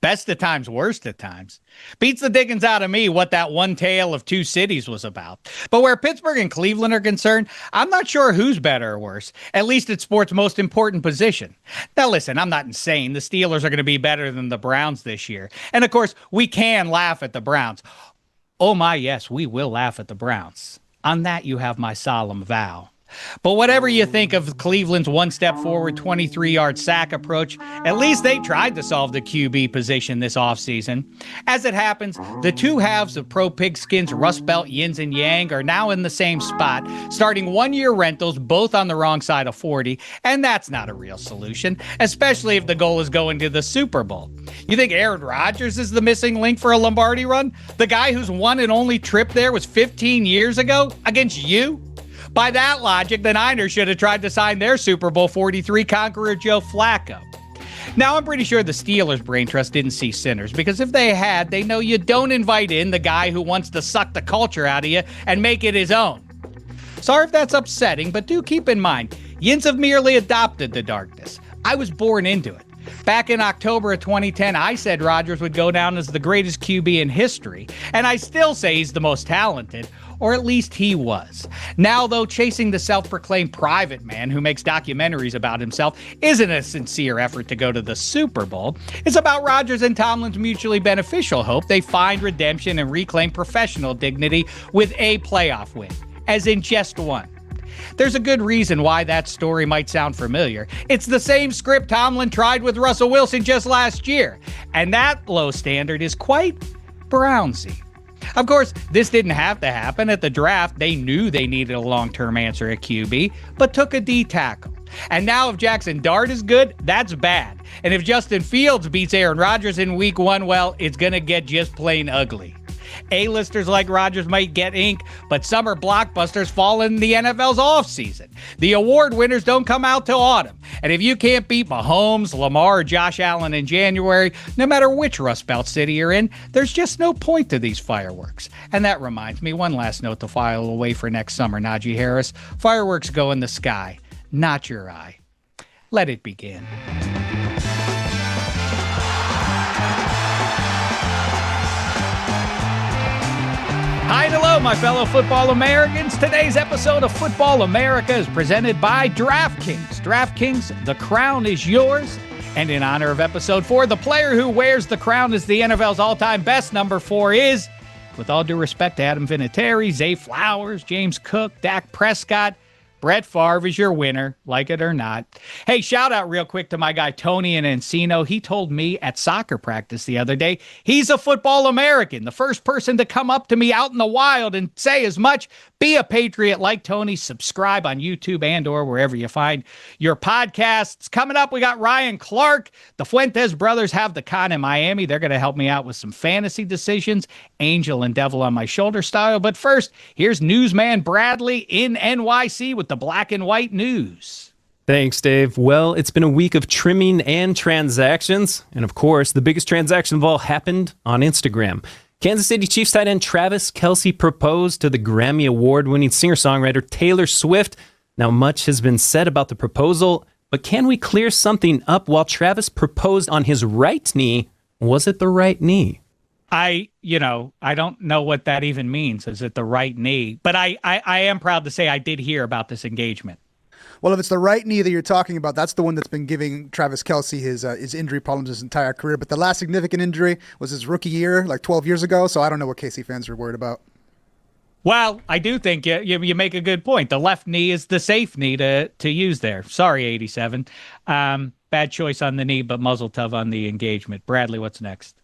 Best of times, worst of times. Beats the Dickens out of me what that one tale of two cities was about. But where Pittsburgh and Cleveland are concerned, I'm not sure who's better or worse, at least at sports' most important position. Now listen, I'm not insane. The Steelers are going to be better than the Browns this year. And of course, we can laugh at the Browns. Oh my, yes, we will laugh at the Browns. On that, you have my solemn vow. But whatever you think of Cleveland's one-step forward, 23-yard sack approach, at least they tried to solve the QB position this offseason. As it happens, the two halves of Pro Pigskin's Rust Belt Yins and Yang are now in the same spot, starting one-year rentals, both on the wrong side of 40, and that's not a real solution, especially if the goal is going to the Super Bowl. You think Aaron Rodgers is the missing link for a Lombardi run? The guy whose one and only trip there was 15 years ago against you? By that logic, the Niners should have tried to sign their Super Bowl 43 conqueror Joe Flacco. Now, I'm pretty sure the Steelers' brain trust didn't see sinners, because if they had, they know you don't invite in the guy who wants to suck the culture out of you and make it his own. Sorry if that's upsetting, but do keep in mind, Yins have merely adopted the darkness. I was born into it. Back in October of 2010, I said Rodgers would go down as the greatest QB in history, and I still say he's the most talented, or at least he was. Now, though, chasing the self-proclaimed private man who makes documentaries about himself isn't a sincere effort to go to the Super Bowl. It's about Rodgers and Tomlin's mutually beneficial hope they find redemption and reclaim professional dignity with a playoff win, as in just one. There's a good reason why that story might sound familiar. It's the same script Tomlin tried with Russell Wilson just last year, and that low standard is quite Brownsie. Of course, this didn't have to happen. At the draft, they knew they needed a long-term answer at QB, but took a D tackle. And now if Jaxson Dart is good, that's bad. And if Justin Fields beats Aaron Rodgers in week 1, well, it's going to get just plain ugly. A-listers like Rodgers might get ink, but summer blockbusters fall in the NFL's offseason. The award winners don't come out till autumn. And if you can't beat Mahomes, Lamar, or Josh Allen in January, no matter which Rust Belt city you're in, there's just no point to these fireworks. And that reminds me, one last note to file away for next summer, Najee Harris. Fireworks go in the sky, not your eye. Let it begin. Hi and hello, my fellow football Americans. Today's episode of Football America is presented by DraftKings. DraftKings, the crown is yours. And in honor of episode 4, the player who wears the crown as the NFL's all-time best, number 4, is, with all due respect to Adam Vinatieri, Zay Flowers, James Cook, Dak Prescott, Brett Favre is your winner, like it or not. Hey, shout out real quick to my guy Tony in Encino. He told me at soccer practice the other day, he's a football American, the first person to come up to me out in the wild and say as much. Be a patriot like Tony. Subscribe on YouTube and or wherever you find your podcasts. Coming up, we got Ryan Clark. The Fuentes brothers have the con in Miami. They're going to help me out with some fantasy decisions. Angel and devil on my shoulder style. But first, here's newsman Bradley in NYC with the black and white news. Thanks, Dave. Well, it's been a week of trimming and transactions. And of course, the biggest transaction of all happened on Instagram. Kansas City Chiefs tight end Travis Kelce proposed to the Grammy Award-winning singer-songwriter Taylor Swift. Now, much has been said about the proposal, but can we clear something up? While Travis proposed on his right knee, was it the right knee? I don't know what that even means. Is it the right knee? But I am proud to say I did hear about this engagement. Well, if it's the right knee that you're talking about, that's the one that's been giving Travis Kelce his injury problems his entire career. But the last significant injury was his rookie year, like 12 years ago. So I don't know what KC fans are worried about. Well, I do think you make a good point. The left knee is the safe knee to use there. Sorry, 87. Bad choice on the knee, but muzzle tough on the engagement. Bradley, what's next?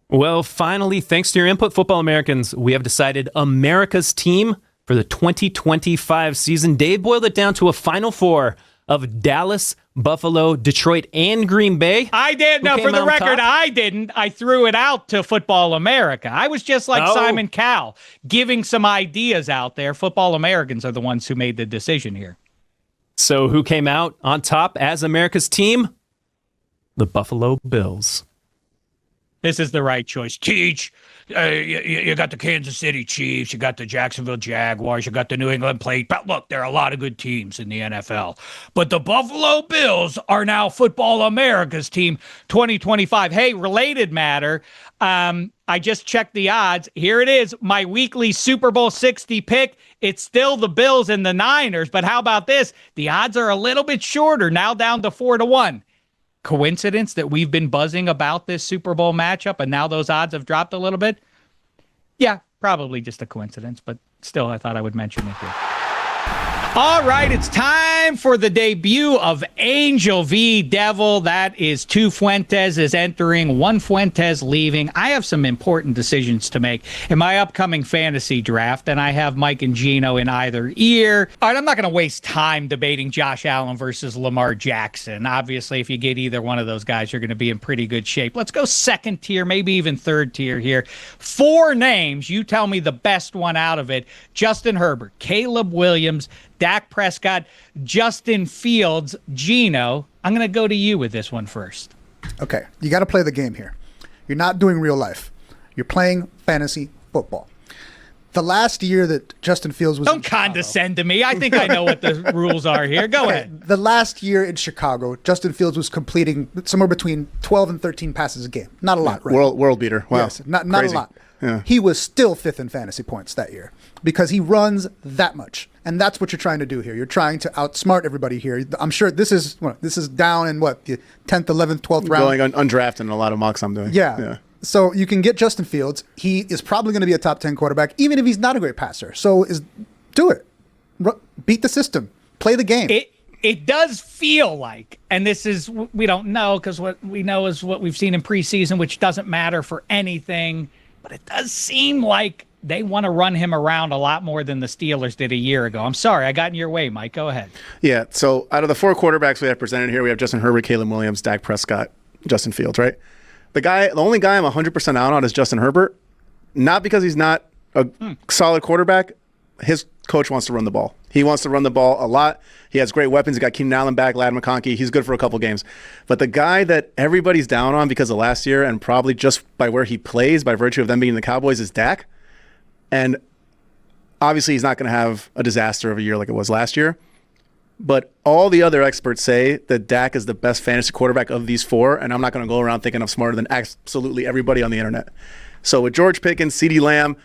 Well, finally, thanks to your input, Football Americans, we have decided America's team for the 2025 season. Dave boiled it down to a Final Four of Dallas, Buffalo, Detroit, and Green Bay. I did. Now, for the record, I didn't. I threw it out to Football America. I was just like Simon Cowell, giving some ideas out there. Football Americans are the ones who made the decision here. So who came out on top as America's team? The Buffalo Bills. This is the right choice. Teach. You got the Kansas City Chiefs. You got the Jacksonville Jaguars. You got the New England Patriots. But look, there are a lot of good teams in the NFL. But the Buffalo Bills are now Football America's team 2025. Hey, related matter. I just checked the odds. Here it is. My weekly Super Bowl 60 pick. It's still the Bills and the Niners. But how about this? The odds are a little bit shorter, now down to 4-1. Coincidence that we've been buzzing about this Super Bowl matchup and now those odds have dropped a little bit? Yeah, probably just a coincidence, but still I thought I would mention it here. All right, it's time for the debut of Angel v. Devil. That is 2 Fuentes is entering, 1 Fuentes leaving. I have some important decisions to make in my upcoming fantasy draft, and I have Mike and Gino in either ear. All right, I'm not going to waste time debating Josh Allen versus Lamar Jackson. Obviously, if you get either one of those guys, you're going to be in pretty good shape. Let's go second tier, maybe even third tier here. 4 names. You tell me the best one out of it. Justin Herbert, Caleb Williams, Dak Prescott, Justin Fields, Gino. I'm going to go to you with this one first. Okay, you got to play the game here. You're not doing real life. You're playing fantasy football. The last year that Justin Fields was Don't condescend to me. I think I know what the rules are here. Go ahead. The last year in Chicago, Justin Fields was completing somewhere between 12 and 13 passes a game. Not a lot, right? World beater. Wow. Yes, not a lot. Yeah. He was still 5th in fantasy points that year because he runs that much. And that's what you're trying to do here. You're trying to outsmart everybody here. I'm sure this is down in the 10th, 11th, 12th round. Going undrafted in a lot of mocks I'm doing. Yeah. So you can get Justin Fields. He is probably going to be a top 10 quarterback, even if he's not a great passer. So do it. Beat the system. Play the game. It does feel like, and this is, we don't know because what we know is what we've seen in preseason, which doesn't matter for anything, but it does seem like they want to run him around a lot more than the Steelers did a year ago. I'm sorry, I got in your way, Mike. Go ahead. Yeah, so out of the 4 quarterbacks we have presented here, we have Justin Herbert, Caleb Williams, Dak Prescott, Justin Fields, right? The only guy I'm 100% out on is Justin Herbert, not because he's not a solid quarterback. His coach wants to run the ball. He wants to run the ball a lot. He has great weapons. He got Keenan Allen back, Ladd McConkey. He's good for a couple games. But the guy that everybody's down on because of last year and probably just by where he plays, by virtue of them being the Cowboys, is Dak. And obviously he's not going to have a disaster of a year like it was last year. But all the other experts say that Dak is the best fantasy quarterback of these 4, and I'm not going to go around thinking I'm smarter than absolutely everybody on the internet. So with George Pickens, CeeDee Lamb,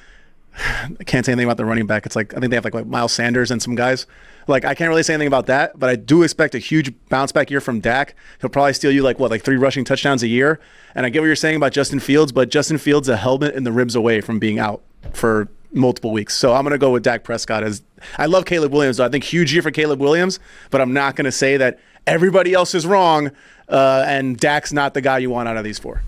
I can't say anything about the running back. It's like I think they have like Miles Sanders and some guys. Like I can't really say anything about that, but I do expect a huge bounce back year from Dak. He'll probably steal you like 3 rushing touchdowns a year. And I get what you're saying about Justin Fields, but Justin Fields a helmet in the ribs away from being out for multiple weeks. So I'm going to go with Dak Prescott. I love Caleb Williams. I think huge year for Caleb Williams, but I'm not going to say that everybody else is wrong and Dak's not the guy you want out of these 4.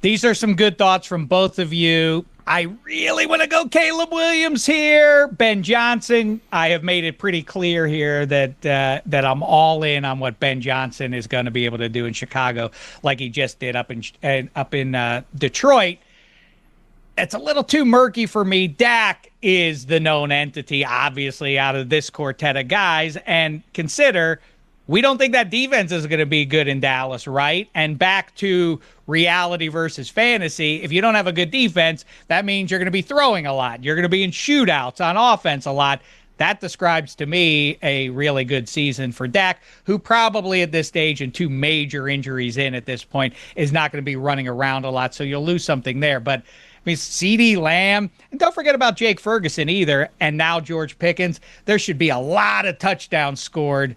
These are some good thoughts from both of you. I really want to go Caleb Williams here. Ben Johnson, I have made it pretty clear here that I'm all in on what Ben Johnson is going to be able to do in Chicago like he just did up in Detroit. It's a little too murky for me. Dak is the known entity, obviously, out of this quartet of guys. And consider, we don't think that defense is going to be good in Dallas, right? And back to reality versus fantasy, if you don't have a good defense, that means you're going to be throwing a lot. You're going to be in shootouts on offense a lot. That describes to me a really good season for Dak, who probably at this stage and 2 major injuries in at this point is not going to be running around a lot. So you'll lose something there. But I mean, CeeDee Lamb, and don't forget about Jake Ferguson either, and now George Pickens. There should be a lot of touchdowns scored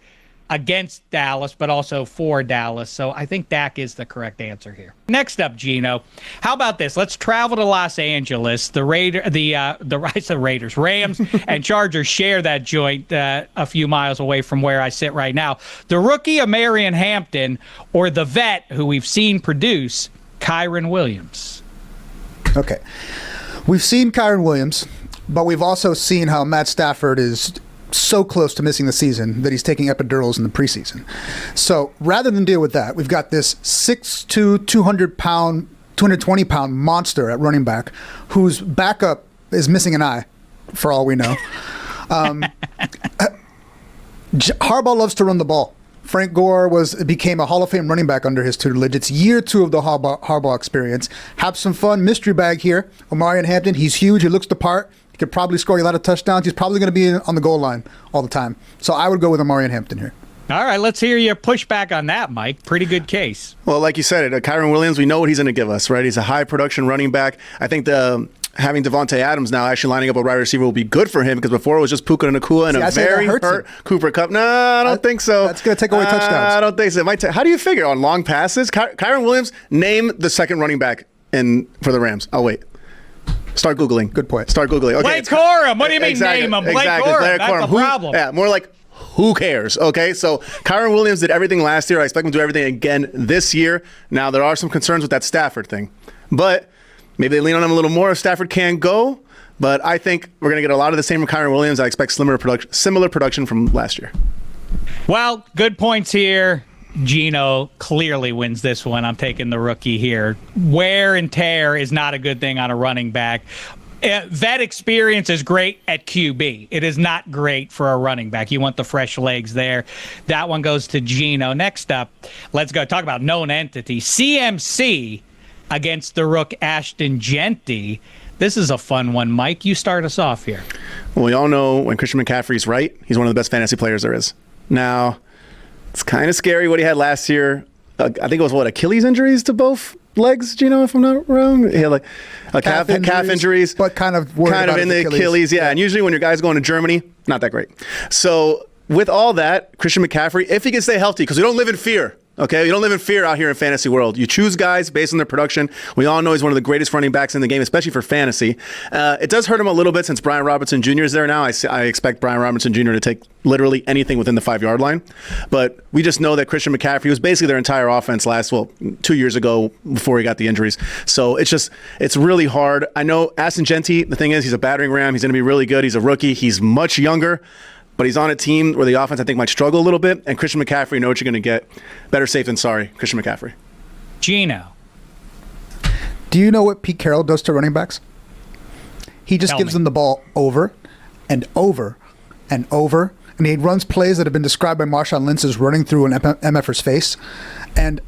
against Dallas, but also for Dallas. So I think Dak is the correct answer here. Next up, Gino, how about this? Let's travel to Los Angeles. The Raiders, Rams and Chargers share that joint a few miles away from where I sit right now. The rookie of Marion Hampton or the vet who we've seen produce, Kyren Williams. Okay. We've seen Kyren Williams, but we've also seen how Matt Stafford is so close to missing the season that he's taking epidurals in the preseason. So rather than deal with that, we've got this 6'2", 220-pound monster at running back whose backup is missing an eye, for all we know. Harbaugh loves to run the ball. Frank Gore became a Hall of Fame running back under his tutelage. It's year 2 of the Harbaugh experience. Have some fun. Mystery bag here. Omarion Hampton, he's huge. He looks the part. He could probably score a lot of touchdowns. He's probably going to be on the goal line all the time. So I would go with Omarion Hampton here. All right, let's hear your pushback on that, Mike. Pretty good case. Well, like you said, Kyron Williams, we know what he's going to give us, right? He's a high production running back. I think having Devontae Adams now actually lining up a wide receiver will be good for him, because before it was just Puka Nacua and a very hurt Cooper Kupp. No, I don't think so. That's going to take away touchdowns. I don't think so. How do you figure on long passes? Kyron Williams, name the second running back for the Rams. I'll wait. Start Googling. Good point. Start Googling. Okay, Blake Corum. What do you mean name him? Blake Corum. That's the problem. Yeah, more like who cares? Okay, so Kyron Williams did everything last year. I expect him to do everything again this year. Now, there are some concerns with that Stafford thing, but maybe they lean on him a little more if Stafford can go. But I think we're going to get a lot of the same from Kyron Williams. I expect similar production from last year. Well, good points here. Geno clearly wins this one. I'm taking the rookie here. Wear and tear is not a good thing on a running back. Vet experience is great at QB. It is not great for a running back. You want the fresh legs there. That one goes to Geno. Next up, let's go talk about known entity. CMC against the rook Ashton Genty. This is a fun one, Mike. You start us off here. Well, we all know when Christian McCaffrey's right, he's one of the best fantasy players there is. Now, it's kind of scary what he had last year. I think it was, Achilles injuries to both legs, Gino, if I'm not wrong? He had like calf injuries. But kind of in the Achilles. Yeah, and usually when your guys going to Germany, not that great. So with all that, Christian McCaffrey, if he can stay healthy, because we don't live in fear. Okay, you don't live in fear out here in fantasy world. You choose guys based on their production. We all know he's one of the greatest running backs in the game, especially for fantasy. It does hurt him a little bit since Brian Robinson Jr. is there now. I expect Brian Robinson Jr. to take literally anything within the 5-yard line. But we just know that Christian McCaffrey was basically their entire offense 2 years ago before he got the injuries. So it's really hard. I know Ashton Genty, the thing is, he's a battering ram. He's going to be really good. He's a rookie. He's much younger. But he's on a team where the offense, I think, might struggle a little bit. And Christian McCaffrey, you know what you're going to get. Better safe than sorry, Christian McCaffrey. Gino. Do you know what Pete Carroll does to running backs? He just gives them the ball over and over and over. And he runs plays that have been described by Marshawn Lynch as running through an MFer's face. And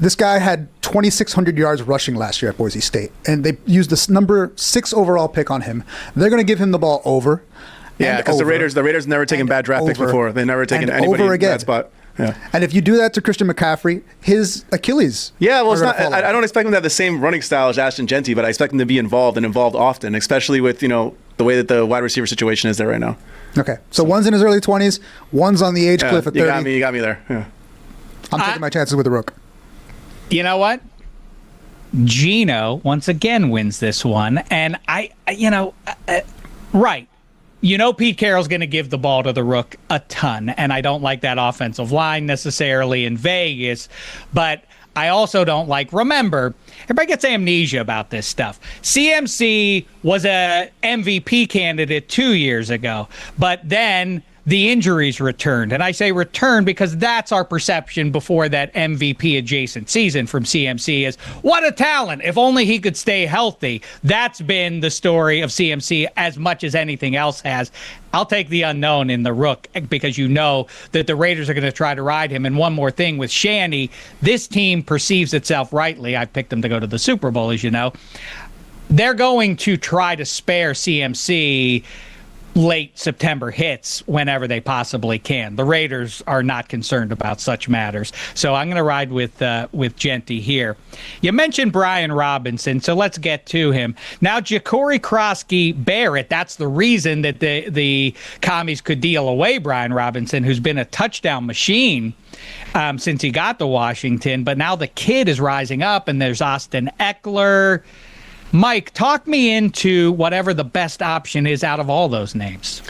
this guy had 2,600 yards rushing last year at Boise State. And they used this number 6 overall pick on him. They're going to give him the ball over. Yeah, because the Raiders never taken bad draft picks before. They never taken anybody in that spot. Yeah. And if you do that to Christian McCaffrey, his Achilles. Yeah, well, it's not. I don't expect him to have the same running style as Ashton Genty, but I expect him to be involved often, especially with the way that the wide receiver situation is there right now. Okay, so one's in his early 20s, one's on the age cliff at 30. You got me there. Yeah. I'm taking my chances with the rook. You know what? Gino once again wins this one, and right. Pete Carroll's going to give the ball to the rook a ton, and I don't like that offensive line necessarily in Vegas, but I also don't remember, everybody gets amnesia about this stuff. CMC was a MVP candidate 2 years ago, but then the injuries returned. And I say returned because that's our perception before that MVP adjacent season from CMC is what a talent. If only he could stay healthy. That's been the story of CMC as much as anything else has. I'll take the unknown in the rook because you know that the Raiders are going to try to ride him. And one more thing with Shanny, this team perceives itself rightly. I picked them to go to the Super Bowl, as you know. They're going to try to spare CMC late September hits whenever they possibly can. The Raiders are not concerned about such matters. So I'm going to ride with Genty here. You mentioned Brian Robinson, so let's get to him. Now, Ja'Cory Crosky-Barrett, that's the reason that the commies could deal away Brian Robinson, who's been a touchdown machine since he got to Washington. But now the kid is rising up, and there's Austin Eckler. Mike, talk me into whatever the best option is out of all those names.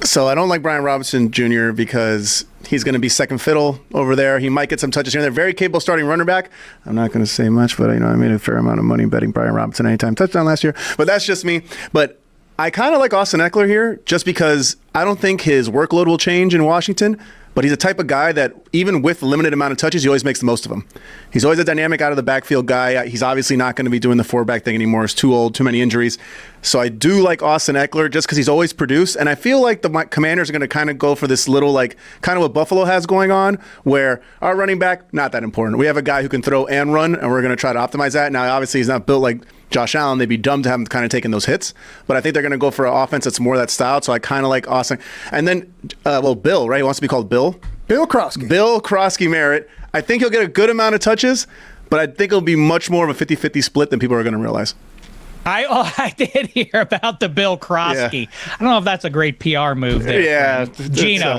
So I don't like Brian Robinson Jr. because he's going to be second fiddle over there. He might get some touches here. They're very capable starting running back. I'm not going to say much, but I made a fair amount of money betting Brian Robinson anytime touchdown last year. But that's just me. But I kind of like Austin Eckler here just because I don't think his workload will change in Washington. but he's a type of guy that even with limited amount of touches, he always makes the most of them. He's always a dynamic out of the backfield guy. He's obviously not going to be doing the 4-back thing anymore. He's too old, too many injuries. So I do like Austin Eckler just because he's always produced. And I feel like the Commanders are going to kind of go for this little, like, kind of what Buffalo has going on, where our running back, not that important. We have a guy who can throw and run, and we're going to try to optimize that. Now, obviously, he's not built like Josh Allen. They'd be dumb to have him kind of taking those hits. But I think they're going to go for an offense that's more that style. So I kind of like Austin. And then, Bill, right? He wants to be called Bill. Bill Krosky. Bill Krosky Merritt. I think he'll get a good amount of touches, but I think it'll be much more of a 50-50 split than people are going to realize. I did hear about the Bill Krosky. Yeah. I don't know if that's a great PR move there. Yeah. Gino,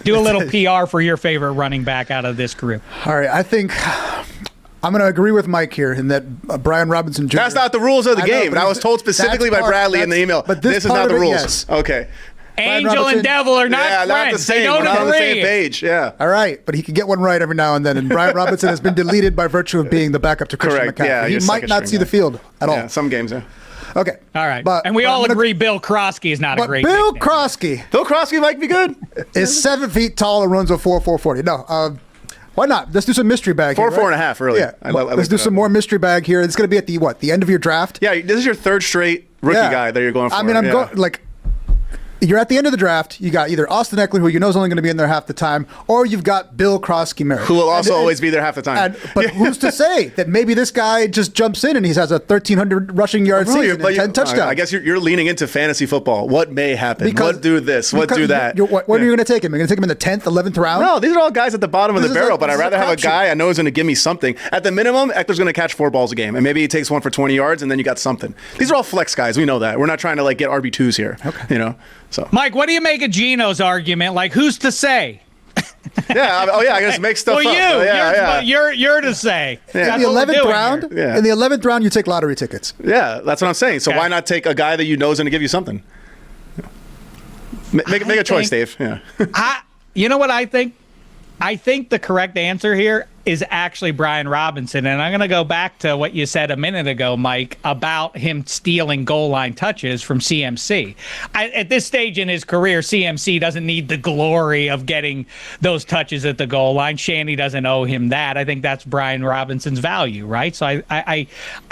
do a little PR for your favorite running back out of this group. All right. I think I'm going to agree with Mike here in that Brian Robinson Jr. That's not the rules of the game. And I was told specifically by Bradley in the email. But this is not the rules. Yes. Okay. Angel and devil are not friends. The same. They don't We're not agree. on the same page. Yeah. All right, but he can get one right every now and then. And Brian Robinson has been deleted by virtue of being the backup to Christian McCaffrey. Yeah, he might not see the field at all. Yeah, some games, yeah. Okay. All right. And we all agree Bill Krosky is not a great Bill nickname. Krosky. Bill Krosky might be good. Is 7 feet tall and runs a 4.40. No. Why not? Let's do some mystery bag here. 4.5, really. Yeah. Let's do some more mystery bag here. It's going to be at the end of your draft? Yeah, this is your third straight rookie guy that you're going for. I mean, I'm going, like, you're at the end of the draft. You got either Austin Eckler, who you know is only going to be in there half the time, or you've got Bill Krosky Merritt, who will also always be there half the time. But who's to say that maybe this guy just jumps in and he has a 1,300 rushing yard season and 10 touchdowns? I guess you're leaning into fantasy football. What may happen? What do this? What do that? When are you going to take him? You're going to take him in the 10th, 11th round? No, these are all guys at the bottom of the barrel, but I'd rather have a guy I know is going to give me something. At the minimum, Eckler's going to catch 4 balls a game, and maybe he takes one for 20 yards, and then you got something. These are all flex guys. We know that. We're not trying to like get RB2s here. Okay. So Mike, what do you make of Gino's argument? Like, who's to say? I guess make stuff up. You're to say. Yeah. In the 11th round, in the 11th round, you take lottery tickets. Yeah, that's what I'm saying. So why not take a guy that you know is going to give you something? Make a choice, Dave. Yeah. You know what I think? I think the correct answer here is actually Brian Robinson. And I'm going to go back to what you said a minute ago, Mike, about him stealing goal line touches from CMC. At this stage in his career, CMC doesn't need the glory of getting those touches at the goal line. Shanny doesn't owe him that. I think that's Brian Robinson's value, right? So I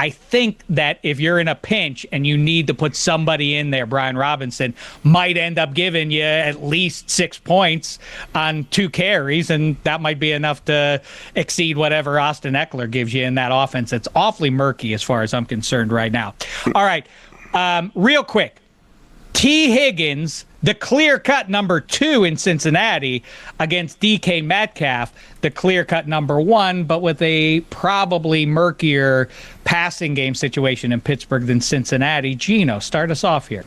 think that if you're in a pinch and you need to put somebody in there, Brian Robinson might end up giving you at least 6 points on 2 carries, and that might be enough to exceed whatever Austin Eckler gives you in that offense. It's awfully murky as far as I'm concerned right now. All right, real quick. T. Higgins, the clear-cut number 2 in Cincinnati against DK Metcalf, the clear-cut number 1, but with a probably murkier passing game situation in Pittsburgh than Cincinnati. Gino, start us off here.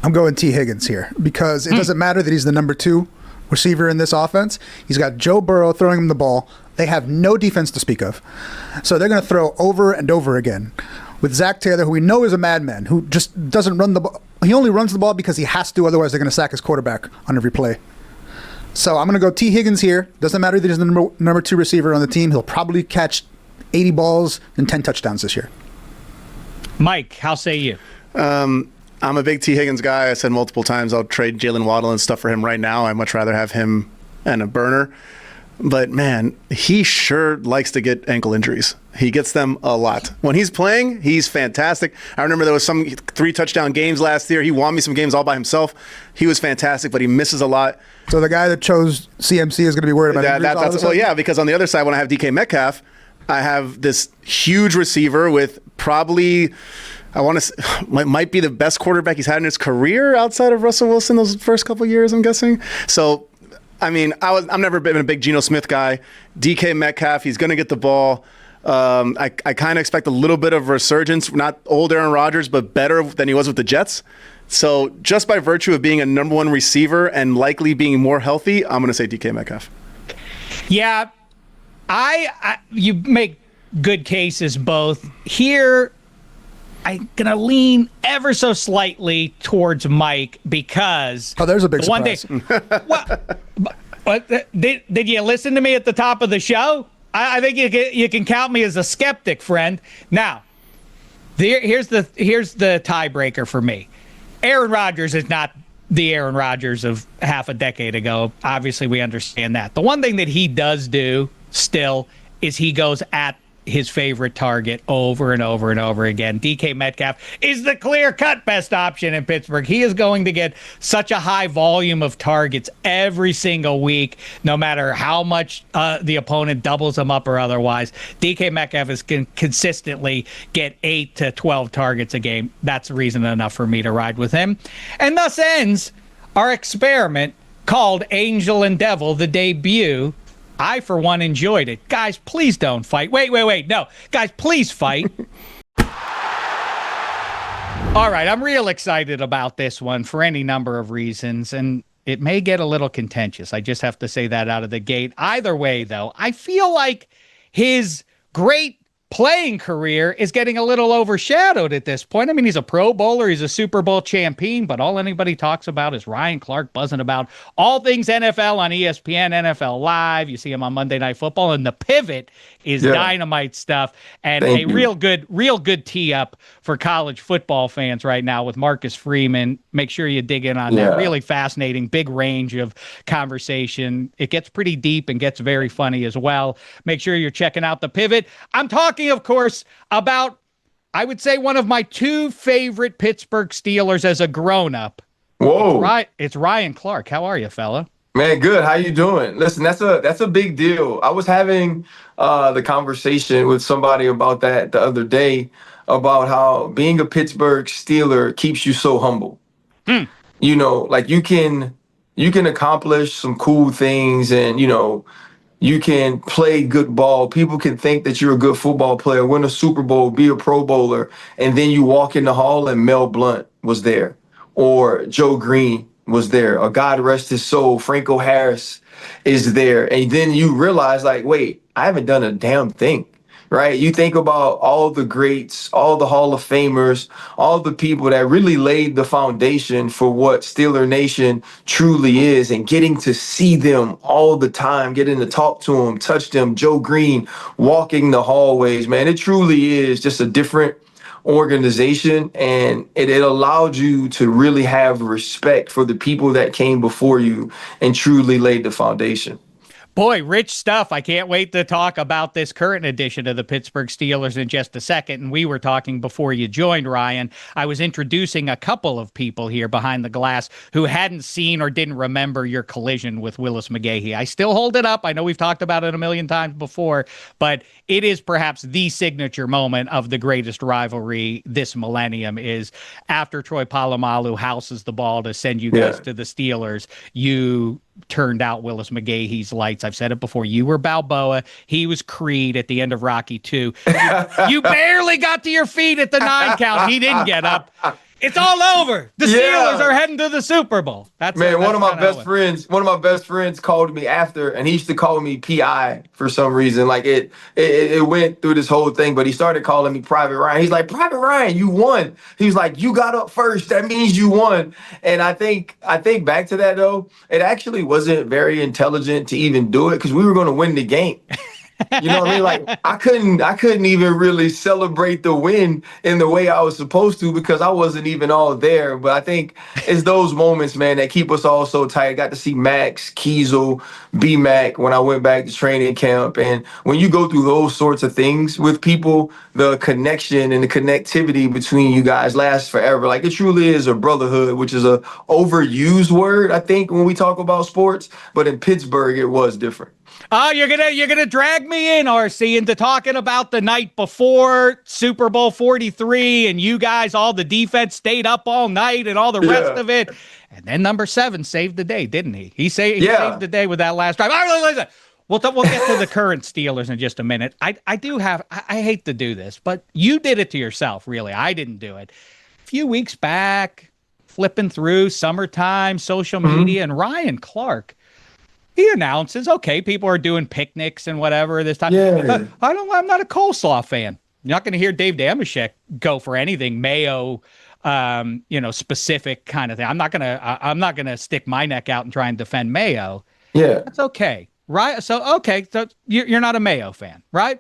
I'm going T. Higgins here because it doesn't matter that he's the number 2 receiver in this offense. He's got Joe Burrow throwing him the ball. They have no defense to speak of. So they're going to throw over and over again with Zach Taylor, who we know is a madman, who just doesn't run the ball. He only runs the ball because he has to, otherwise they're going to sack his quarterback on every play. So I'm going to go T. Higgins here. Doesn't matter that he's the number 2 receiver on the team. He'll probably catch 80 balls and 10 touchdowns this year. Mike, how say you? I'm a big T. Higgins guy. I said multiple times I'll trade Jalen Waddle and stuff for him right now. I'd much rather have him and a burner. But, man, he sure likes to get ankle injuries. He gets them a lot. When he's playing, he's fantastic. I remember there was some 3-touchdown games last year. He won me some games all by himself. He was fantastic, but he misses a lot. So the guy that chose CMC is going to be worried about injuries because on the other side, when I have DK Metcalf, I have this huge receiver with probably – I want to might be the best quarterback he's had in his career outside of Russell Wilson those first couple of years, I'm guessing. So, I mean, I've never been a big Geno Smith guy. DK Metcalf, he's going to get the ball. I kind of expect a little bit of resurgence, not old Aaron Rodgers, but better than he was with the Jets. So just by virtue of being a number 1 receiver and likely being more healthy, I'm going to say DK Metcalf. Yeah, you make good cases both. Here, I'm going to lean ever so slightly towards Mike because... Oh, there's a big surprise. Did you listen to me at the top of the show? I think you can count me as a skeptic, friend. Now, here's the tiebreaker for me. Aaron Rodgers is not the Aaron Rodgers of half a decade ago. Obviously, we understand that. The one thing that he does do still is he goes at his favorite target over and over and over again. DK Metcalf is the clear-cut best option in Pittsburgh. He is going to get such a high volume of targets every single week, no matter how much the opponent doubles him up or otherwise. DK Metcalf is going to consistently get 8 to 12 targets a game. That's reason enough for me to ride with him. And thus ends our experiment called Angel and Devil, the debut. I, for one, enjoyed it. Guys, please don't fight. Wait. No. Guys, please fight. All right, I'm real excited about this one for any number of reasons, and it may get a little contentious. I just have to say that out of the gate. Either way, though, I feel like his great playing career is getting a little overshadowed at this point. I mean, he's a Pro Bowler, he's a Super Bowl champion, but all anybody talks about is Ryan Clark buzzing about all things NFL on ESPN, NFL Live. You see him on Monday Night Football, and the pivot is dynamite stuff, and real good tee up for college football fans right now with Marcus Freeman. Make sure you dig in on that. Really fascinating, big range of conversation. It gets pretty deep and gets very funny as well. Make sure you're checking out the pivot. I'm talking, of course, about, I would say, one of my two favorite Pittsburgh Steelers as a grown-up. Whoa. It's Ryan Clark. How are you, fella? Man, good. How you doing? Listen, that's a big deal. I was having the conversation with somebody about that the other day, about how being a Pittsburgh Steeler keeps you so humble. You know, like you can accomplish some cool things, and you can play good ball. People can think that you're a good football player, win a Super Bowl, be a Pro Bowler, and then you walk in the hall and Mel Blount was there, or Joe Green was there, or God rest his soul, Franco Harris is there. And then you realize, like, wait, I haven't done a damn thing, right? You think about all the greats, all the Hall of Famers, all the people that really laid the foundation for what Steeler Nation truly is, and getting to see them all the time, getting to talk to them, touch them, Joe Green walking the hallways, man, it truly is just a different organization, and it allowed you to really have respect for the people that came before you and truly laid the foundation. Boy, rich stuff. I can't wait to talk about this current edition of the Pittsburgh Steelers in just a second. And we were talking before you joined, Ryan. I was introducing a couple of people here behind the glass who hadn't seen or didn't remember your collision with Willis McGahee. I still hold it up. I know we've talked about it a million times before, but it is perhaps the signature moment of the greatest rivalry this millennium, is after Troy Polamalu houses the ball to send you guys to the Steelers, you turned out Willis McGahee's lights. I've said it before. You were Balboa. He was Creed at the end of Rocky II. You barely got to your feet at the 9 count. He didn't get up. It's all over. The Steelers are heading to the Super Bowl. One of my best friends called me after, and he used to call me PI for some reason. Like it went through this whole thing, but he started calling me Private Ryan. He's like, Private Ryan, you won. He was like, you got up first. That means you won. And I think back to that, though, it actually wasn't very intelligent to even do it, because we were going to win the game. You know what I mean? Like I couldn't even really celebrate the win in the way I was supposed to, because I wasn't even all there. But I think it's those moments, man, that keep us all so tight. I got to see Max, Kiesel, B-Mac when I went back to training camp. And when you go through those sorts of things with people, the connection and the connectivity between you guys lasts forever. Like it truly is a brotherhood, which is a overused word, I think, when we talk about sports. But in Pittsburgh, it was different. Oh, you're gonna drag me in, RC, into talking about the night before Super Bowl 43, and you guys, all the defense stayed up all night and all the rest of it. And then number 7 saved the day, didn't he? He saved the day with that last drive. All right, listen. We'll get to the current Steelers in just a minute. I hate to do this, but you did it to yourself, really. I didn't do it. A few weeks back, flipping through summertime, social media, and Ryan Clark, he announces, okay, people are doing picnics and whatever this time. I'm not a coleslaw fan. You're not going to hear Dave Damashek go for anything mayo, specific kind of thing. I'm not gonna stick my neck out and try and defend mayo. Yeah, that's okay, right? So you're not a mayo fan, right?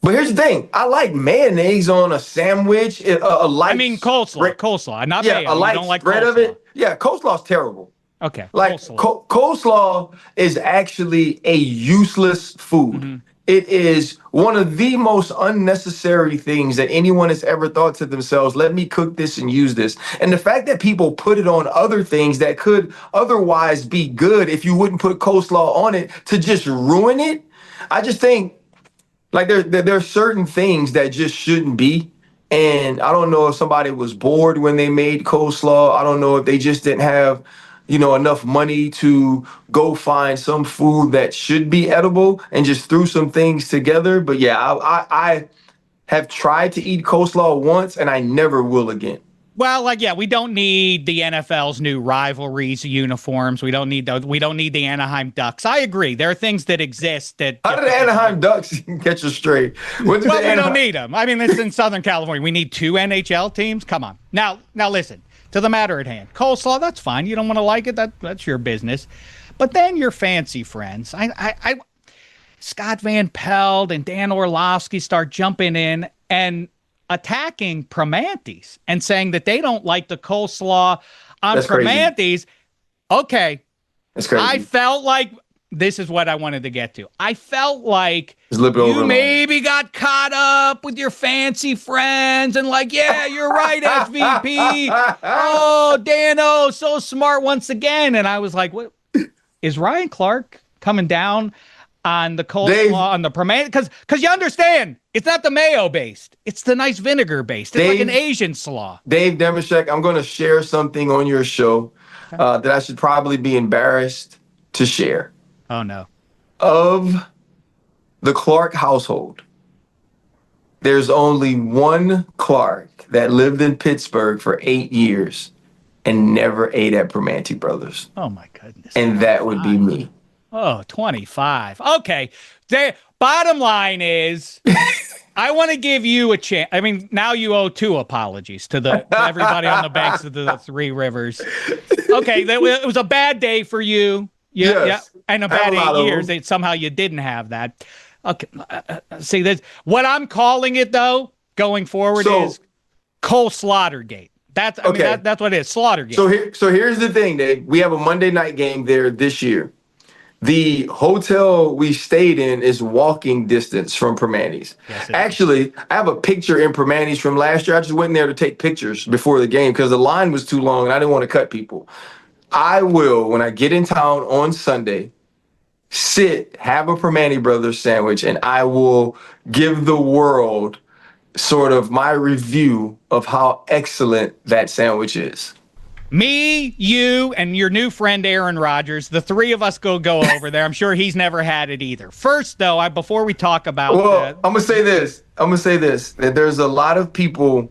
But here's the thing: I like mayonnaise on a sandwich. A light. I mean, coleslaw, not yeah, mayo. a light You don't like spread coleslaw. of it. Yeah, coleslaw's terrible. Okay, Like coleslaw. coleslaw is actually a useless food. Mm-hmm. It is one of the most unnecessary things that anyone has ever thought to themselves, let me cook this and use this. And the fact that people put it on other things that could otherwise be good if you wouldn't put coleslaw on it to just ruin it, I just think like there are certain things that just shouldn't be. And I don't know if somebody was bored when they made coleslaw. I don't know if they just didn't have enough money to go find some food that should be edible and just threw some things together. But yeah, I have tried to eat coleslaw once and I never will again. Well, we don't need the NFL's new rivalries uniforms. We don't need those. We don't need the Anaheim Ducks. I agree. There are things that exist that. How did the Anaheim Ducks catch a stray? We don't need them. I mean, it's in Southern California. We need 2 NHL teams. Come on. Now listen. To the matter at hand. Coleslaw, that's fine. You don't want to like it, that's your business. But then your fancy friends, Scott Van Pelt and Dan Orlovsky start jumping in and attacking Primanti's and saying that they don't like the coleslaw on Primanti's. Okay. That's crazy. I felt like this is what I wanted to get to. I felt like you maybe got caught up with your fancy friends and yeah, you're right, SVP. Oh, Dano, so smart once again. And I was like, what? Is Ryan Clark coming down on the coleslaw, on the Primanti? Because you understand, it's not the mayo based. It's the nice vinegar based. It's like an Asian slaw. Dave Demashek, I'm going to share something on your show that I should probably be embarrassed to share. Oh, no. Of the Clark household, there's only one Clark that lived in Pittsburgh for 8 years and never ate at Primanti Brothers. Oh, my goodness. And that would be me. Oh, 25. Okay. Bottom line is, I want to give you a chance. I mean, now you owe 2 apologies to everybody on the banks of the 3 rivers. Okay, it was a bad day for you. Yeah, and a bad 8 years. Somehow you didn't have that. Okay, see, what I'm calling it though, going forward is Coleslaughtergate. That's that's what it is, Slaughtergate. So here's the thing, Dave. We have a Monday night game there this year. The hotel we stayed in is walking distance from Primanti's. Yes, actually, I have a picture in Primanti's from last year. I just went in there to take pictures before the game because the line was too long and I didn't want to cut people. I will, when I get in town on Sunday, have a Primanti Brothers sandwich, and I will give the world sort of my review of how excellent that sandwich is. Me, you, and your new friend Aaron Rodgers, the 3 of us go over there. I'm sure he's never had it either. First, though, before we talk about I'm gonna say this, that there's a lot of people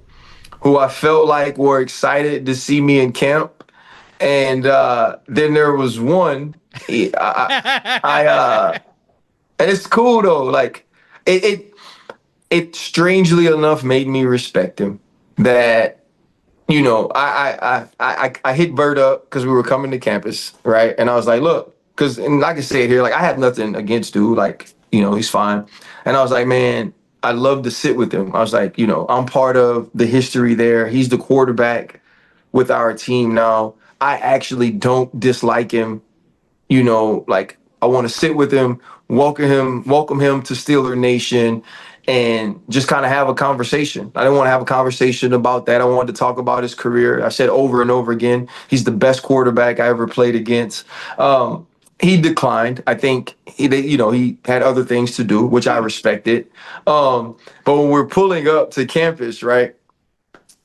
who I felt like were excited to see me in camp. And then there was one, and it's cool though. Like it strangely enough made me respect him. That I hit Bird up because we were coming to campus, right? And I was like, look, and I can say it here, like I have nothing against dude, like he's fine. And I was like, man, I'd love to sit with him. I was like, I'm part of the history there. He's the quarterback with our team now. I actually don't dislike him. Like I want to sit with him, welcome him to Steeler Nation, and just kind of have a conversation. I didn't want to have a conversation about that. I wanted to talk about his career. I said over and over again, he's the best quarterback I ever played against. He declined. I think he had other things to do, which I respected. But when we're pulling up to campus, right,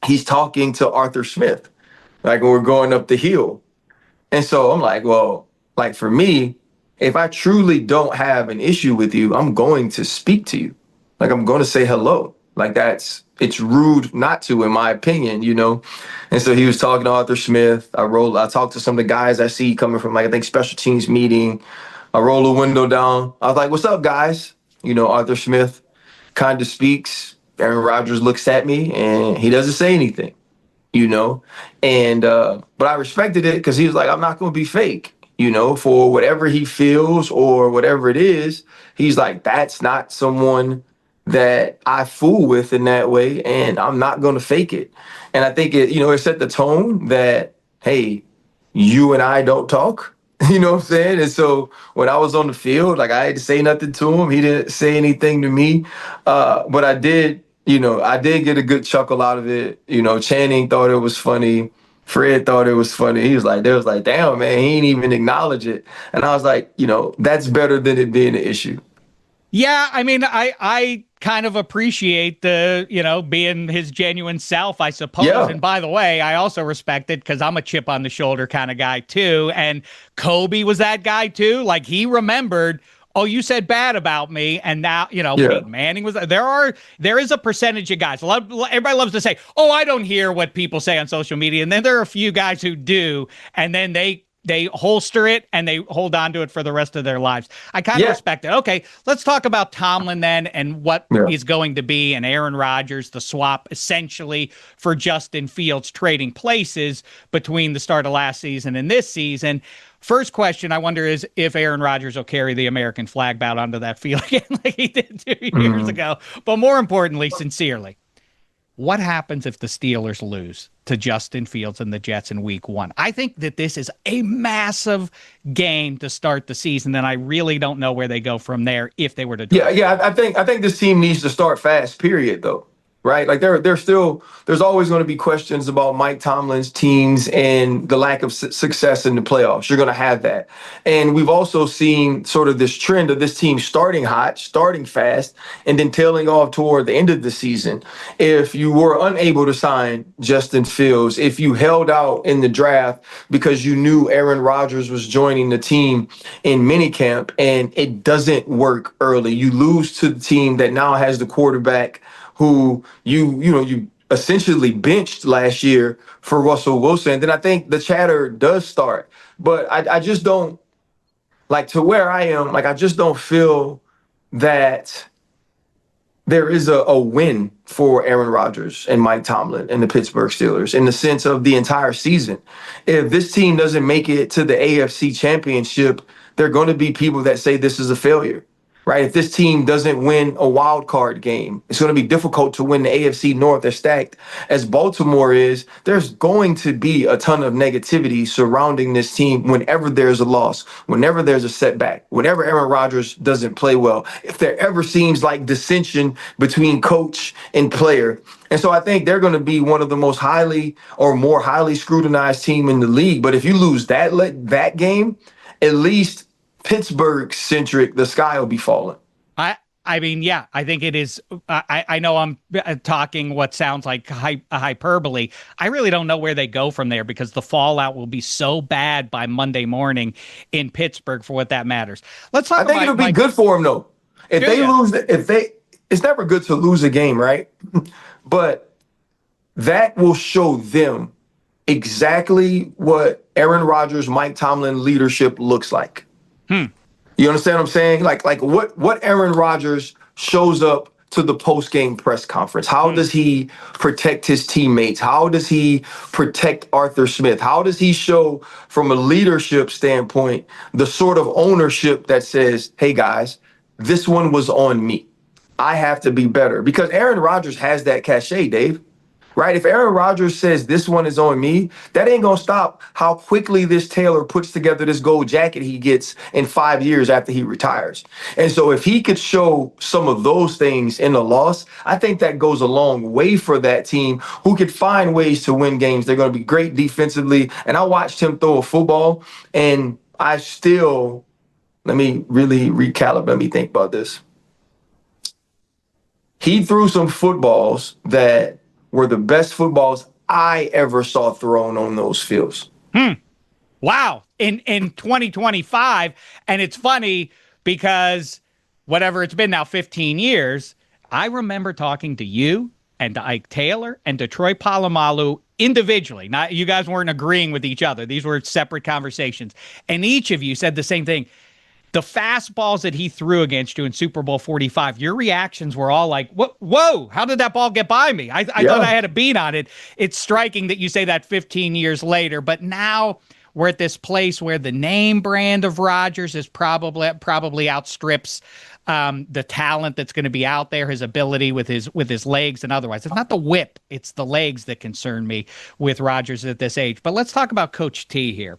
he's talking to Arthur Smith. Like when we're going up the hill. And so I'm like, well, like for me, if I truly don't have an issue with you, I'm going to speak to you. Like I'm going to say hello. Like it's rude not to, in my opinion, And so he was talking to Arthur Smith. I talked to some of the guys I see coming from I think special teams meeting. I roll the window down. I was like, what's up, guys? Arthur Smith kind of speaks. Aaron Rodgers looks at me and he doesn't say anything. And but I respected it because he was like, I'm not going to be fake, for whatever he feels or whatever it is. He's like, that's not someone that I fool with in that way, and I'm not going to fake it. And I think it set the tone that, hey, you and I don't talk. You know what I'm saying? And so when I was on the field, like, I didn't say nothing to him. He didn't say anything to me. But I did get a good chuckle out of it. Channing thought it was funny. Fred thought it was funny. They was like, damn, man, he ain't even acknowledge it. And I was like, that's better than it being an issue. Yeah, I mean, I kind of appreciate the, being his genuine self, I suppose. Yeah. And by the way, I also respect it because I'm a chip on the shoulder kind of guy too. And Kobe was that guy too. Like, he remembered, oh, you said bad about me, and now, Peyton Manning was. There is a percentage of guys. Everybody loves to say, oh, I don't hear what people say on social media. And then there are a few guys who do, and then they holster it and they hold on to it for the rest of their lives. I kind of respect it. Okay, let's talk about Tomlin then and what is going to be and Aaron Rodgers, the swap essentially for Justin Fields, trading places between the start of last season and this season. First question I wonder is if Aaron Rodgers will carry the American flag out onto that field again like he did 2 years ago. But more importantly, sincerely, what happens if the Steelers lose to Justin Fields and the Jets in week 1? I think that this is a massive game to start the season, and I really don't know where they go from there if they were to do it. Yeah, I think this team needs to start fast, period, though. Right? Like, there's always going to be questions about Mike Tomlin's teams and the lack of success in the playoffs. You're going to have that. And we've also seen sort of this trend of this team starting hot, starting fast, and then tailing off toward the end of the season. If you were unable to sign Justin Fields, if you held out in the draft because you knew Aaron Rodgers was joining the team in minicamp and it doesn't work early, you lose to the team that now has the quarterback who you essentially benched last year for Russell Wilson, then I think the chatter does start. But I just don't, like, to where I am, like, I just don't feel that there is a win for Aaron Rodgers and Mike Tomlin and the Pittsburgh Steelers in the sense of the entire season. If this team doesn't make it to the AFC Championship, there are going to be people that say this is a failure. Right? If this team doesn't win a wild card game, it's going to be difficult to win the AFC North as stacked as Baltimore is. There's going to be a ton of negativity surrounding this team whenever there's a loss, whenever there's a setback, whenever Aaron Rodgers doesn't play well, if there ever seems like dissension between coach and player. And so I think they're going to be one of the most more highly scrutinized team in the league. But if you lose that game, at least Pittsburgh-centric, the sky will be falling. I mean, yeah, I think it is. I know I'm talking what sounds like hyperbole. I really don't know where they go from there because the fallout will be so bad by Monday morning in Pittsburgh for what that matters. Let's talk. I think it'll be good for them though. If they lose, it's never good to lose a game, right? But that will show them exactly what Aaron Rodgers, Mike Tomlin leadership looks like. You understand what I'm saying? Like what Aaron Rodgers shows up to the post-game press conference. How does he protect his teammates? How does he protect Arthur Smith? How does he show from a leadership standpoint the sort of ownership that says, hey guys, this one was on me. I have to be better. Because Aaron Rodgers has that cachet, Dave. Right? If Aaron Rodgers says this one is on me, that ain't going to stop how quickly this tailor puts together this gold jacket he gets in 5 years after he retires. And so if he could show some of those things in a loss, I think that goes a long way for that team who could find ways to win games. They're going to be great defensively. And I watched him throw a football and let me really recalibrate. Let me think about this. He threw some footballs that were the best footballs I ever saw thrown on those fields. Wow. In 2025. And it's funny because whatever it's been now 15 years, I remember talking to you and to Ike Taylor and to Troy Polamalu individually. Not, you guys weren't agreeing with each other. These were separate conversations. And each of you said the same thing. The fastballs that he threw against you in Super Bowl 45, your reactions were all like, whoa, how did that ball get by me? I thought I had a beat on it. It's striking that you say that 15 years later, but now we're at this place where the name brand of Rodgers is probably outstrips the talent that's going to be out there, his ability with his legs and otherwise. It's not the whip, it's the legs that concern me with Rodgers at this age. But let's talk about Coach T here.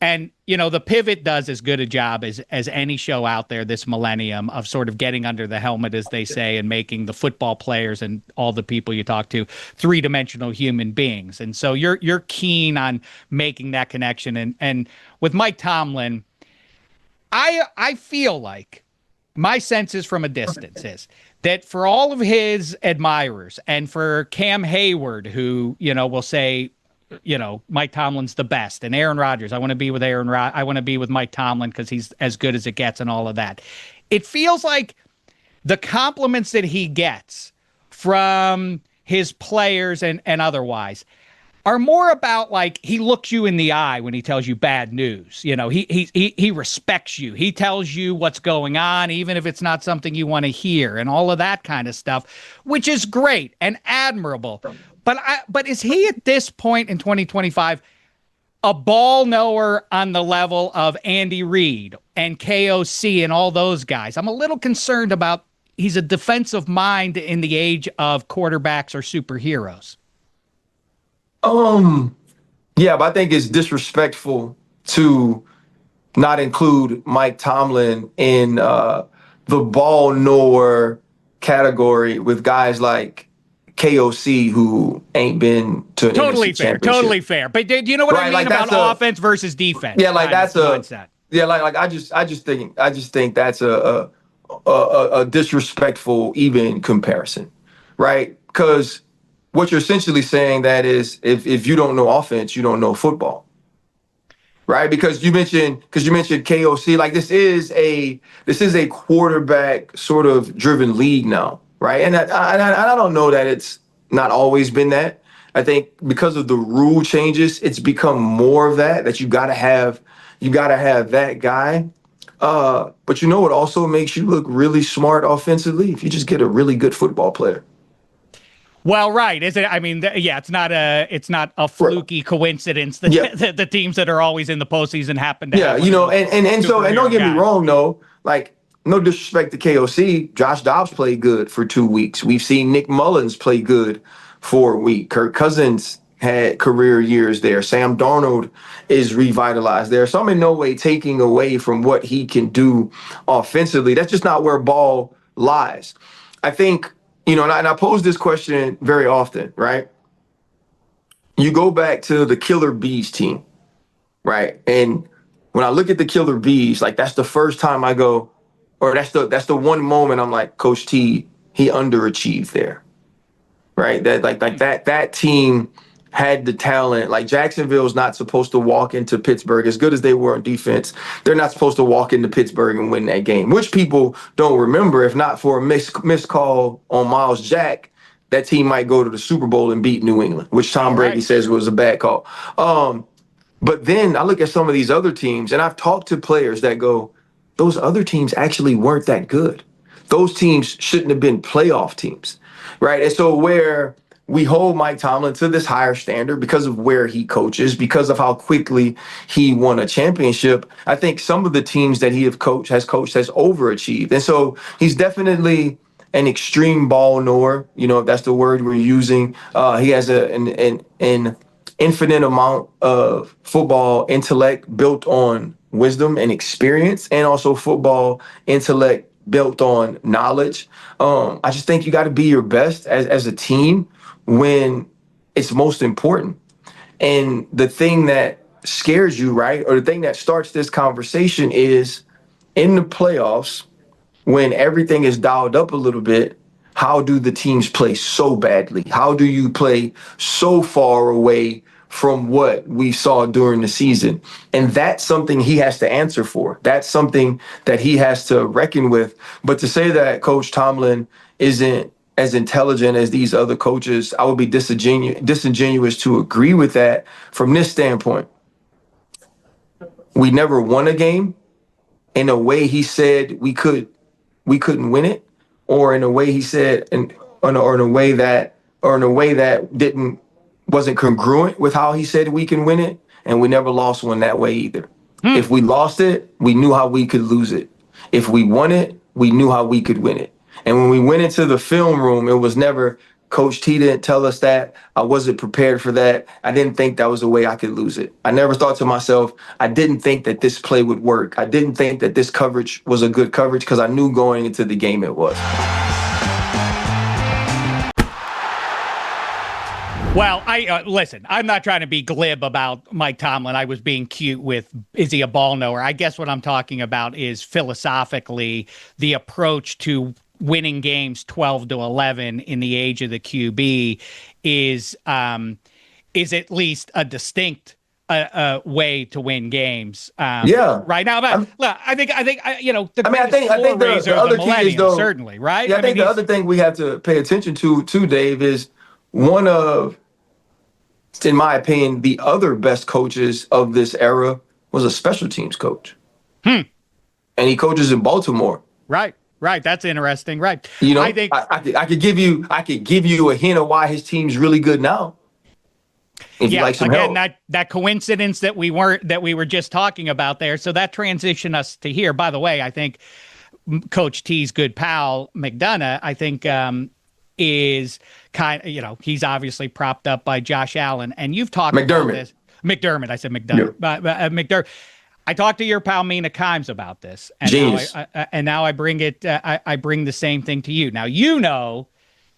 And, the Pivot does as good a job as any show out there this millennium of sort of getting under the helmet, as they say, and making the football players and all the people you talk to three-dimensional human beings. And so you're keen on making that connection. And with Mike Tomlin, I feel like my sense is from a distance is that for all of his admirers and for Cam Hayward, who, will say, Mike Tomlin's the best, and Aaron Rodgers, I want to be with I want to be with Mike Tomlin because he's as good as it gets and all of that. It feels like the compliments that he gets from his players and otherwise are more about like he looks you in the eye when he tells you bad news. He respects you. He tells you what's going on, even if it's not something you want to hear, and all of that kind of stuff, which is great and admirable. But is he at this point in 2025 a ball knower on the level of Andy Reid and KOC and all those guys? I'm a little concerned about he's a defensive mind in the age of quarterbacks or superheroes. Yeah, but I think it's disrespectful to not include Mike Tomlin in the ball knower category with guys like KOC, who ain't been to an totally NFC fair, championship. Totally fair. But do you know what I mean about offense versus defense? Yeah, like that's mindset. I just think that's a disrespectful even comparison, right? Because what you're essentially saying that is if you don't know offense, you don't know football, right? Because you mentioned KOC, like this is a quarterback sort of driven league now. Right. And I don't know that it's not always been that. I think because of the rule changes, it's become more of that you got to have that guy. But what also makes you look really smart offensively? If you just get a really good football player. Well, right. Is it? I mean, it's not a fluky coincidence that the teams that are always in the postseason happen to have. And don't get me wrong, though, like, no disrespect to KOC, Josh Dobbs played good for 2 weeks. We've seen Nick Mullins play good for a week. Kirk Cousins had career years there. Sam Darnold is revitalized there. So I'm in no way taking away from what he can do offensively. That's just not where ball lies. I think, and I pose this question very often, right? You go back to the Killer Bees team, right? And when I look at the Killer Bees, like that's the first time I go, or that's the one moment I'm like, Coach T, he underachieved there, right? That team had the talent. Like Jacksonville's not supposed to walk into Pittsburgh as good as they were on defense. They're not supposed to walk into Pittsburgh and win that game, which people don't remember. If not for a missed call on Miles Jack, that team might go to the Super Bowl and beat New England, which Tom Brady says was a bad call. But then I look at some of these other teams, and I've talked to players that go, those other teams actually weren't that good. Those teams shouldn't have been playoff teams, right? And so where we hold Mike Tomlin to this higher standard because of where he coaches, because of how quickly he won a championship, I think some of the teams that he has coached has overachieved. And so he's definitely an extreme ball knower, if that's the word we're using. He has an infinite amount of football intellect built on wisdom and experience, and also football intellect built on knowledge. I just think you got to be your best as a team when it's most important. And the thing that scares you, right, or the thing that starts this conversation is in the playoffs, when everything is dialed up a little bit, how do the teams play so badly? How do you play so far away from what we saw during the season? And that's something he has to answer for. That's something that he has to reckon with. But to say that Coach Tomlin isn't as intelligent as these other coaches, I would be disingenuous to agree with that from this standpoint. We never won a game in a way he said we couldn't win it, or in a way he said, or in a way that wasn't congruent with how he said we can win it, and we never lost one that way either. If we lost it, we knew how we could lose it. If we won it, we knew how we could win it. And when we went into the film room, it was never, Coach T didn't tell us that. I wasn't prepared for that. I didn't think that was the way I could lose it. I never thought to myself, I didn't think that this play would work. I didn't think that this coverage was a good coverage because I knew going into the game it was. Well, listen, I'm not trying to be glib about Mike Tomlin. I was being cute with, is he a ball knower? I guess what I'm talking about is philosophically the approach to winning games 12-11 in the age of the QB is at least a distinct way to win games. Right now, I think the other key is though, certainly, right? Yeah, I think the other thing we have to pay attention to too, Dave, is one of, in my opinion, the other best coaches of this era was a special teams coach. And he coaches in Baltimore. Right. That's interesting. Right. You know, I think I could give you a hint of why his team's really good now. If you like some help. That coincidence that we were just talking about there. So that transitioned us to here. By the way, I think Coach T's good pal McDonough, I think, is kind of, he's obviously propped up by Josh Allen, and you've talked about this. McDermott. I said McDonough. Yeah. McDermott. I talked to your pal Mina Kimes about this, and now I bring it. I bring the same thing to you. Now you know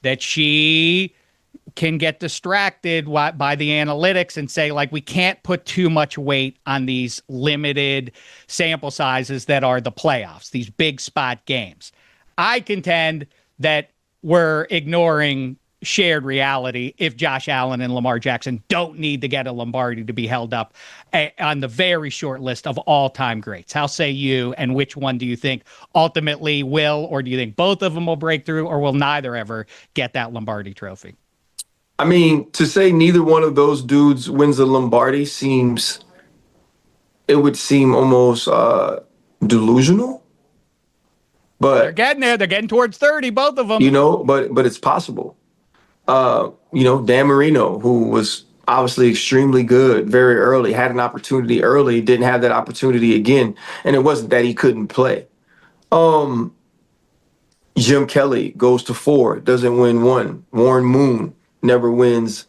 that she can get distracted by the analytics and say, like, we can't put too much weight on these limited sample sizes that are the playoffs, these big spot games. I contend that we're ignoring shared reality if Josh Allen and Lamar Jackson don't need to get a Lombardi to be held up on the very short list of all-time greats. How say you, and which one do you think ultimately will, or do you think both of them will break through, or will neither ever get that Lombardi trophy? I mean, to say neither one of those dudes wins a Lombardi would seem almost delusional. But they're getting there. They're getting towards 30, both of them. But it's possible. Dan Marino, who was obviously extremely good very early, had an opportunity early, didn't have that opportunity again. And it wasn't that he couldn't play. Jim Kelly goes to 4, doesn't win 1. Warren Moon never wins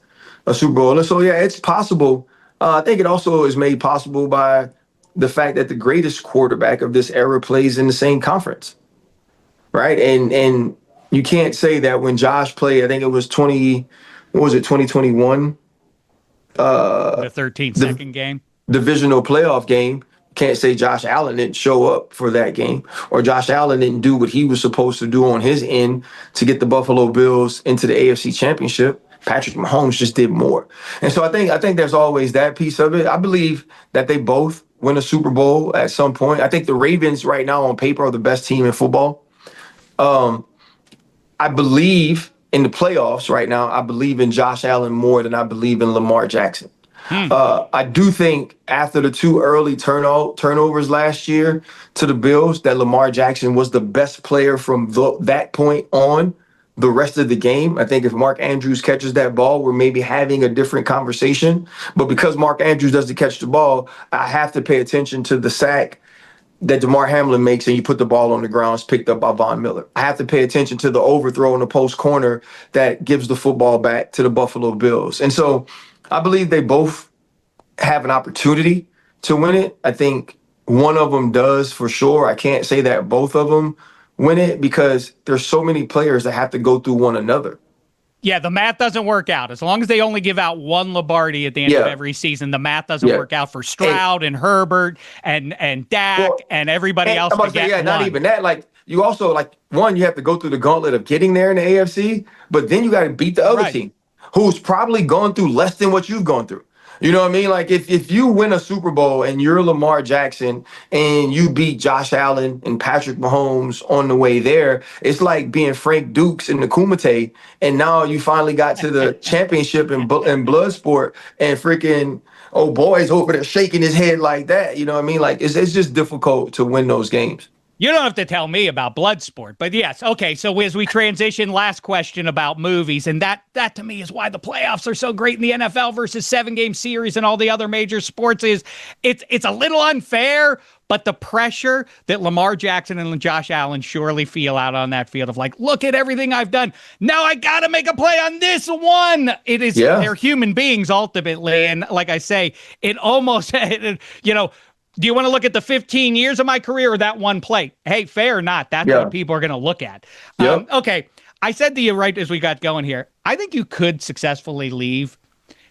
a Super Bowl. And so, yeah, it's possible. I think it also is made possible by the fact that the greatest quarterback of this era plays in the same conference. Right. And you can't say that when Josh played, I think it was 2021? The 13-second game. Divisional playoff game. Can't say Josh Allen didn't show up for that game, or Josh Allen didn't do what he was supposed to do on his end to get the Buffalo Bills into the AFC Championship. Patrick Mahomes just did more. And so I think there's always that piece of it. I believe that they both win a Super Bowl at some point. I think the Ravens right now on paper are the best team in football. I believe in the playoffs right now, I believe in Josh Allen more than I believe in Lamar Jackson. I do think after the 2 early turnovers last year to the Bills, that Lamar Jackson was the best player from that point on the rest of the game. I think if Mark Andrews catches that ball, we're maybe having a different conversation. But because Mark Andrews doesn't catch the ball, I have to pay attention to the sack that DeMar Hamlin makes and you put the ball on the ground, it's picked up by Von Miller. I have to pay attention to the overthrow in the post corner that gives the football back to the Buffalo Bills. And so I believe they both have an opportunity to win it. I think one of them does for sure. I can't say that both of them win it because there's so many players that have to go through one another. Yeah, the math doesn't work out. As long as they only give out 1 Lombardi at the end of every season, the math doesn't work out for Stroud and Herbert and Dak and everybody else. Not even that. Like, you also, one, you have to go through the gauntlet of getting there in the AFC, but then you got to beat the other team who's probably gone through less than what you've gone through. You know what I mean? Like, if you win a Super Bowl and you're Lamar Jackson and you beat Josh Allen and Patrick Mahomes on the way there, it's like being Frank Dukes in the Kumite, and now you finally got to the championship in Bloodsport, and freaking boy's over there shaking his head like that. You know what I mean? Like, it's just difficult to win those games. You don't have to tell me about Bloodsport, but yes. Okay, so as we transition, last question about movies, and that to me is why the playoffs are so great in the NFL versus 7-game series and all the other major sports is it's a little unfair, But the pressure that Lamar Jackson and Josh Allen surely feel out on that field of like, look at everything I've done. Now I got to make a play on this one. It is, they're human beings ultimately. And like I say, it almost, you know, do you want to look at the 15 years of my career or that one play? Hey, fair or not, that's what people are going to look at. Okay. I said to you right as we got going here, I think you could successfully leave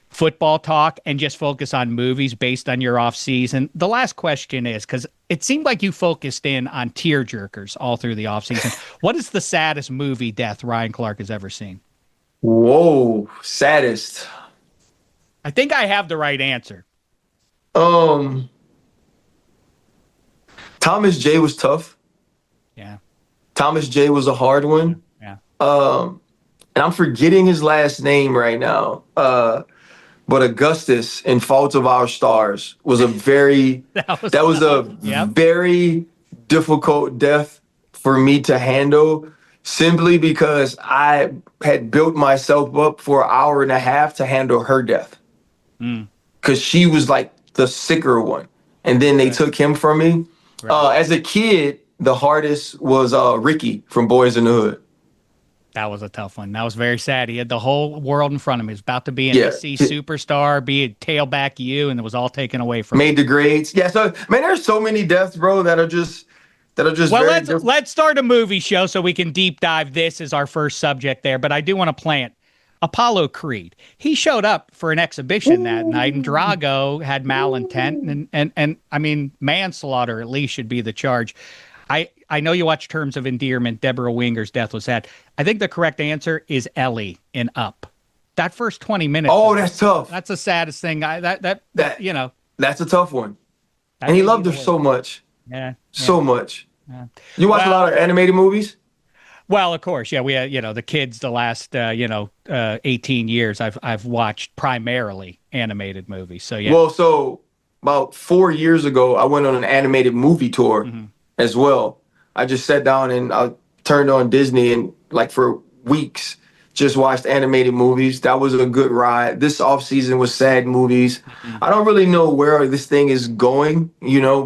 football talk and just focus on movies based on your off season. The last question is, because it seemed like you focused in on tearjerkers all through the off season. What is the saddest movie death Ryan Clark has ever seen? Whoa, saddest. I think I have the right answer. Thomas J was tough. Yeah. Thomas J was a hard one. Yeah. And I'm forgetting his last name right now. But Augustus in Fault of Our Stars was a very very difficult death for me to handle, simply because I had built myself up for an hour and a half to handle her death. Because she was like the sicker one. And then they took him from me. Right. As a kid, the hardest was Ricky from Boys in the Hood. That was a tough one. That was very sad. He had the whole world in front of him. He was about to be an SC superstar, be a tailback you, and it was all taken away from him. Made the grades. Yeah, so, man, there's so many deaths, bro, that are just well, let's start a movie show so we can deep dive this as our first subject there, but I do want to plant Apollo Creed. He showed up for an exhibition that night, and Drago had malintent, and I mean, manslaughter at least should be the charge. I know you watch Terms of Endearment. Deborah Winger's death was sad. I think the correct answer is Ellie in Up. That first 20 minutes. Oh, that's tough. That's the saddest thing. That you know. That's a tough one. And he loved her so much. Yeah. So much. Yeah. You watch a lot of animated movies? Well, of course, yeah. We had, the kids the last 18 years. I've watched primarily animated movies. So yeah. Well, so about 4 years ago, I went on an animated movie tour as well. I just sat down and I turned on Disney and like for weeks just watched animated movies. That was a good ride. This offseason was sad movies. I don't really know where this thing is going,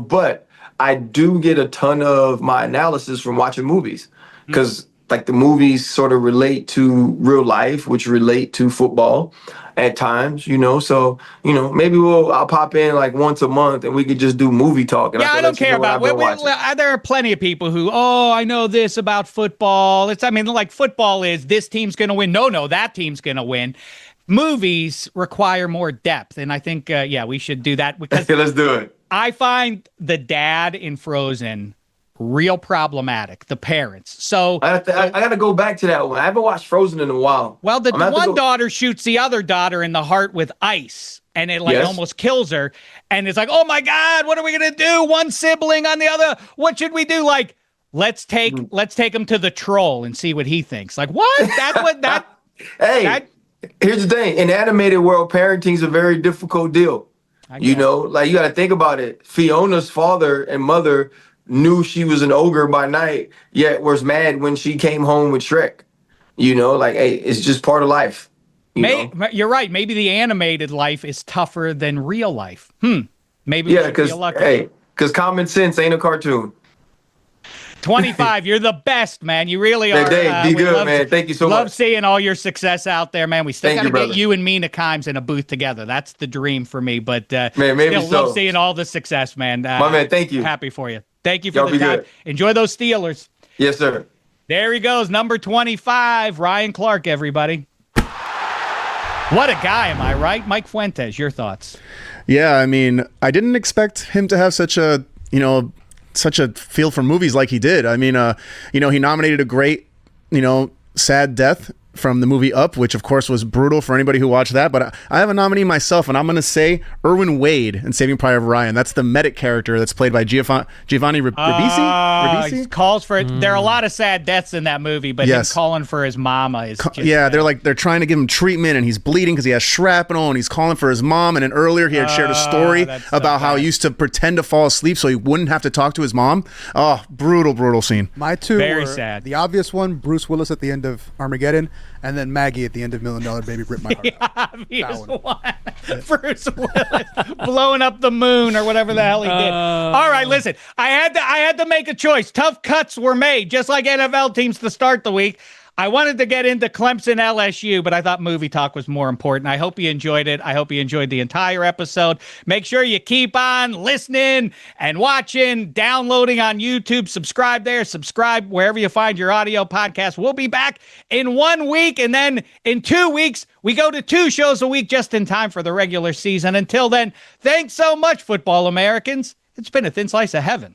but I do get a ton of my analysis from watching movies because like the movies sort of relate to real life, which relate to football at times, so, maybe I'll pop in like once a month and we could just do movie talk. And I don't care about it. There are plenty of people who, I know this about football. Football is this team's going to win. No, that team's going to win. Movies require more depth. And I think, we should do that because let's do it. I find the dad in Frozen real problematic, the parents. So I got to go back to that one. I haven't watched Frozen in a while. Well, the one daughter shoots the other daughter in the heart with ice, and it almost kills her. And it's like, oh my God, what are we gonna do? One sibling on the other. What should we do? Like, let's take him to the troll and see what he thinks. Like, what? That's what that. Here's the thing: in the animated world, parenting is a very difficult deal. You got to think about it. Fiona's father and mother knew she was an ogre by night, yet was mad when she came home with Shrek. Hey, it's just part of life. You're right. Maybe the animated life is tougher than real life. Maybe because common sense ain't a cartoon. 25, you're the best, man. You really are. Be good, man. Thank you so much. Love seeing all your success out there, man. We still got to get you and Mina Kimes in a booth together. That's the dream for me. But love seeing all the success, man. My man, thank you. Happy for you. Thank you for the time. Good. Enjoy those Steelers. Yes, sir. There he goes, number 25, Ryan Clark, everybody. What a guy, am I right? Mike Fuentes, your thoughts? Yeah, I mean, I didn't expect him to have such a feel for movies like he did. I mean, he nominated a great, sad death from the movie Up, which of course was brutal for anybody who watched that. But I have a nominee myself, and I'm going to say Irwin Wade in Saving Private Ryan. That's the medic character that's played by Giovanni Ribisi. Calls for it. There are a lot of sad deaths in that movie, but him calling for his mama is just they're trying to give him treatment, and he's bleeding because he has shrapnel, and he's calling for his mom. And then earlier he had shared a story about how he used to pretend to fall asleep so he wouldn't have to talk to his mom. Oh, brutal scene. My two very were sad. The obvious one, Bruce Willis at the end of Armageddon. And then Maggie at the end of $1 Million Baby ripped my heart out. Obvious one. Bruce Willis blowing up the moon or whatever the hell he did. All right, listen. I had to make a choice. Tough cuts were made, just like NFL teams to start the week. I wanted to get into Clemson LSU, but I thought movie talk was more important. I hope you enjoyed it. I hope you enjoyed the entire episode. Make sure you keep on listening and watching, downloading on YouTube. Subscribe there. Subscribe wherever you find your audio podcast. We'll be back in 1 week, and then in 2 weeks, we go to 2 shows a week just in time for the regular season. Until then, thanks so much, football Americans. It's been a thin slice of heaven.